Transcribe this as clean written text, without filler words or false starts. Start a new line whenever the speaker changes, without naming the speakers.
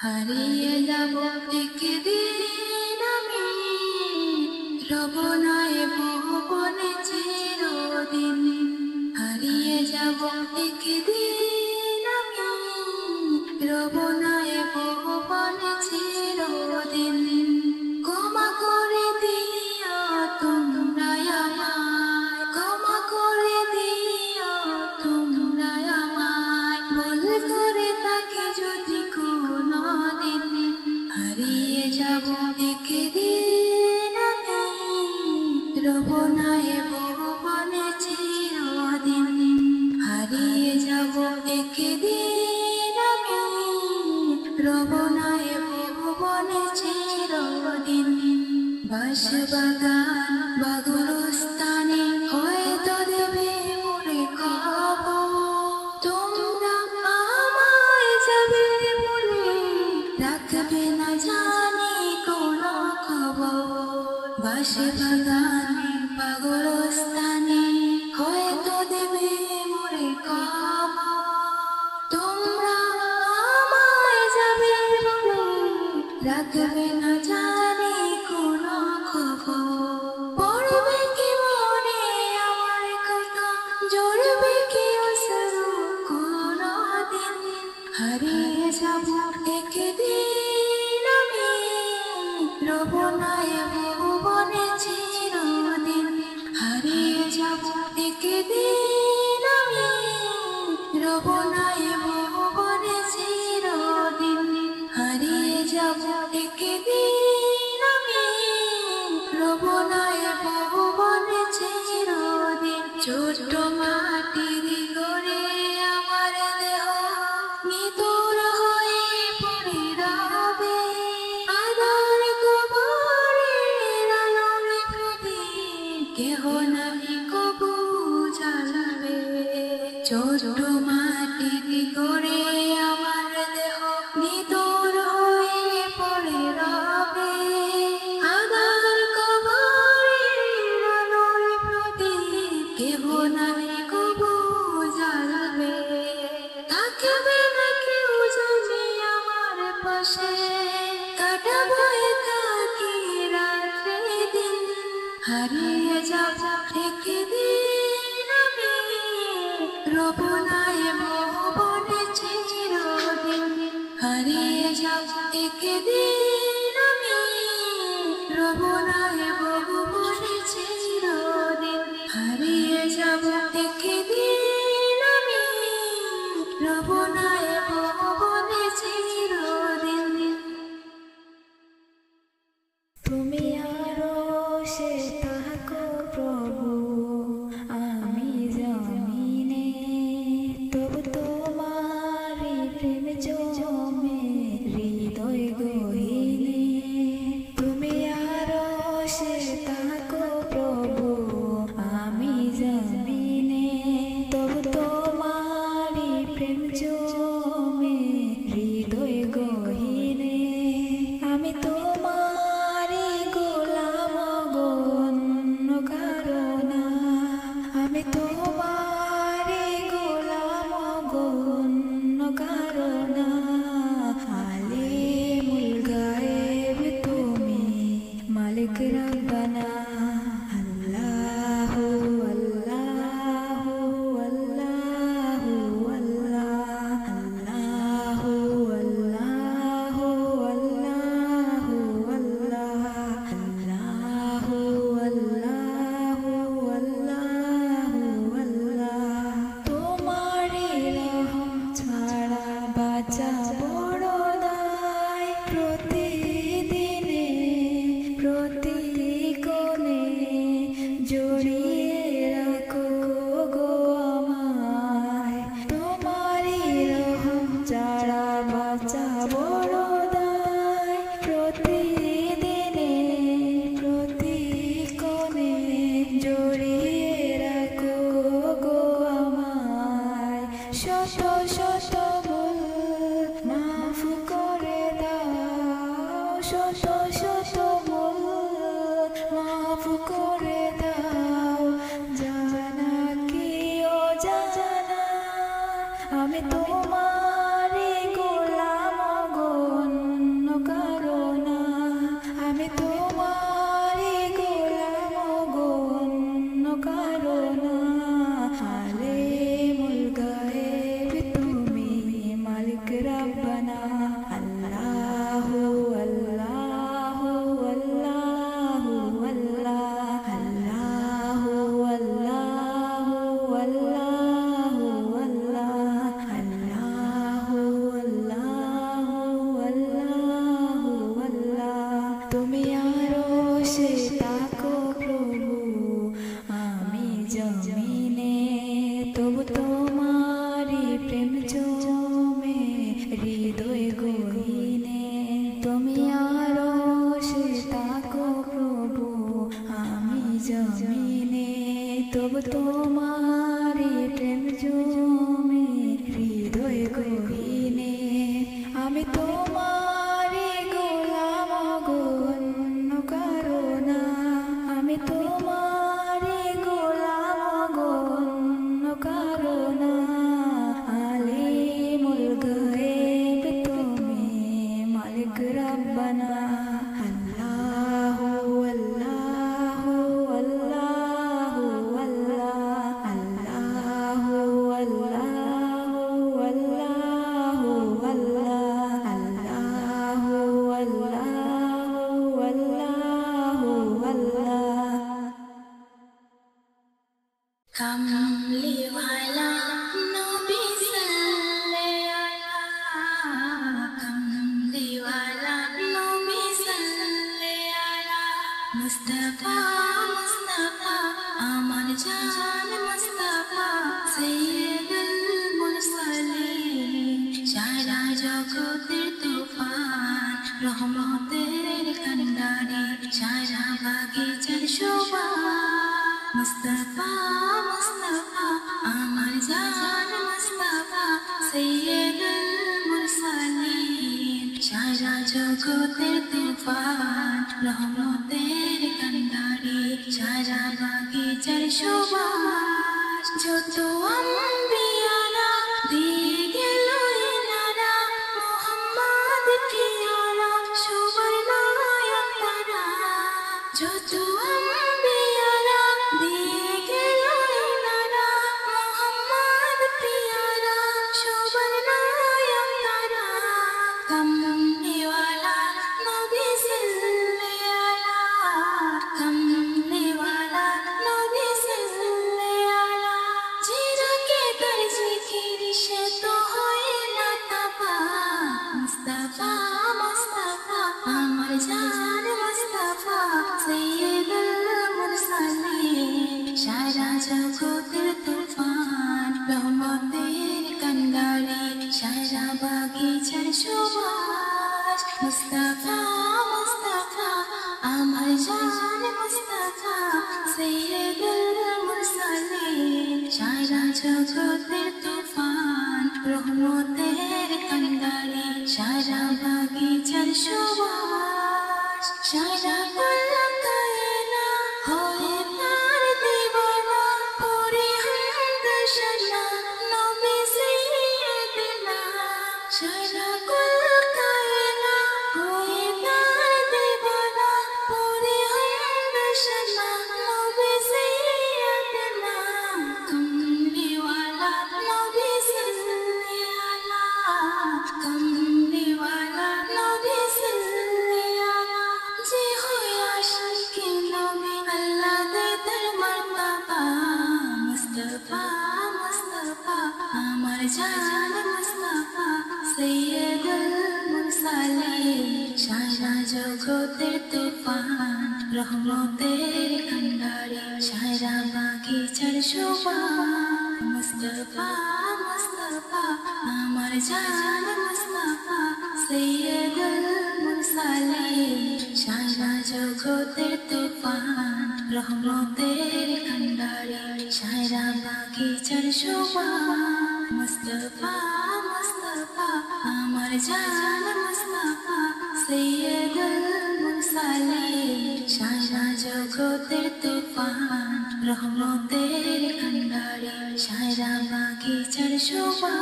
হারিয়ে যাব একদিন আমি, রব না এ ভুবনে চিরদিন। হারিয়ে যাব একদিন আমি, রব না এ ভুবনে চিরদিন। ক্ষমা করে দিও তোমরা আমায়, ক্ষমা করে দিও তোমরা আমায়। ভুল করে তাকে যদি কোনোদিন, হারিয়ে যাব একদিন আমি, রব না এ ভুবনে চিরদিন। হারিয়ে যাব একদিন আমি, রব না এ ভুবনে চিরদিন। বাঁশবাগান বা গোরস্থানে হয়তো দেবে মোরে খবর, তোমরা আমায় যাবে বলে রাখবে না জানি কোনো খবর। বাঁশবাগান বা গোরস্থানে হয়তো দেবে মোরে খবর, তোমরা আমায় যাবে বলে রাখবে না জানি কোনো খবর। পড়বে কি মনে আমার কথা, জড়বে কি অশ্রু কোনোদিন। হারিয়ে যাব একদিন আমি, রব না এ ভুবনে চিরদিন। হারিয়ে যাব একদিন আমি, রব না এ ভুবনে চিরদিন। হারিয়ে যাব একদিন আমি, রব না এ ভুবনে চিরদিন। ছোট্ট মাটির ঘরে আমার দেহ নিতর হয়ে পড়ে রবে, আধার কবরের আলোর প্রদীপ কেহ নাহি কবু জ্বালাবে। ছোট্ট মাটির ঘরে আমার দেহ নিতর হয়ে পড়ে রবে, আধার কবরের আলোর প্রদীপ কেহ নাহি কবু জ্বালাবে। থাকবে না কেউ জানি আমার পাশে, কাটাবো একাকী রাত্রি দিন। হারিয়ে যাব একদিন আমি, রব না এ ভুবনে চিরদিন। হারিয়ে যাব একদিন আমি, রব না এ ভুবনে চিরদিন। হারিয়ে যাব একদিন আমি, রব না এ ভুবনে চিরদিন।
তুমি আরো সে থাকো প্রভু, আমি জমিনে তবু তোমারি প্রেম জমে হৃদয় গহীনে। তুমি আরো সে থাকো প্রভু, আমি জমিনে তবু তোমারি প্রেম জমে হৃদয় গহীনে। আমি তোমারি গোলাম গো, অন্য কারো না। আমি তোমারি গোলাম গো, অন্য কারো না। আলিমুল গায়েব তুমি, মালিক রব্বানা। আল্লাহু আল্লাহু আল্লাহু আল্লাহ, আল্লাহু আল্লাহু আল্লাহু আল্লাহ, আল্লাহু আল্লাহু আল্লাহু আল্লাহ। তোমারি রহম ছাড়া বাঁচা বড় দায়, প্রতিদিনে প্রতিক্ষণে জড়িয়ে রাখো গো আমায়। তোমারি রহম ছাড়া বাঁচা বড় দায়, প্রতিদিনে প্রতিক্ষণে জড়িয়ে রাখো গো আমায়। শত শত ভুল মাফ করে দাও, শত শত ভুল মাফ করে দাও। জানা কি অজানা, আমি তোমারি গোলাম গো, তোমারি প্রেম জমে হৃদয় গহীনে আমি তোমারি গোলাম গো অন্য কারো না আমি তোমারি গোলাম গো অন্য কারো না আলিমুল গায়ব তুমি মালিক রব্বানা
Kamli wala Nabi salle ala Kamli wala Nabi salle ala Mustafa Mustafa Amar Jaan Mustafa Sayyidul Mursalin Shara Jagotir Tufan Rahmater Kandari Shara Bagichar Shobha Mustafa Mustafa Amar Jaan Mustafa Sayyidul Mursalin Shara Jagotir Tufan Rahmater Kandari Shara Bagichar Shobha Joto Ambiyara diye gelo enara Muhammad Piyara Shobhar nayak tara Joto Ambiyara diye gelo enara Muhammad Piyara Shobhar nayak tara Kamli wala Nabi salle ala Kamli wala Nabi salle ala Jira ke dar zikir she to hoye na tapa Mustafa Mustafa Amar Jaan Mustafa Sayyidul Mursalin Shara Jagotir Tufan Rahmater Kandari Shara Bagichar Shobha Mustafa Mustafa Amar Jaan Mustafa Sayyidul Mursalin Shara Jagotir Tufan Rahmater Kandari Shara Bagichar Shobha Shara Kul Kaina hoye tar divana puri hamd shana Nabi Sayyidina Shara Kul Kaina hoye tar divana puri hamd shana Nabi Sayyidina Kamli wala Nabi salle ala Kamli wala Nabi salle ala Je hoye aashik Nabi Allah de dar martaba Mustafa Mustafa Amar Jaan Mustafa Sayyidul Mursalin Shara Jagotir Tufan Rahmater Kandari Shara Bagichar Shobha Mustafa Mustafa Amar Jaan Mustafa Sayyidul Mursalin Shara Jagotir Tufan Rahmater Kandari Shara Bagichar Shobha Mustafa Mustafa Amar Jaan Mustafa Sayyidul Mursalin Shara Jagotir Tufan Rahmater Kandari Shara Bagichar Shobha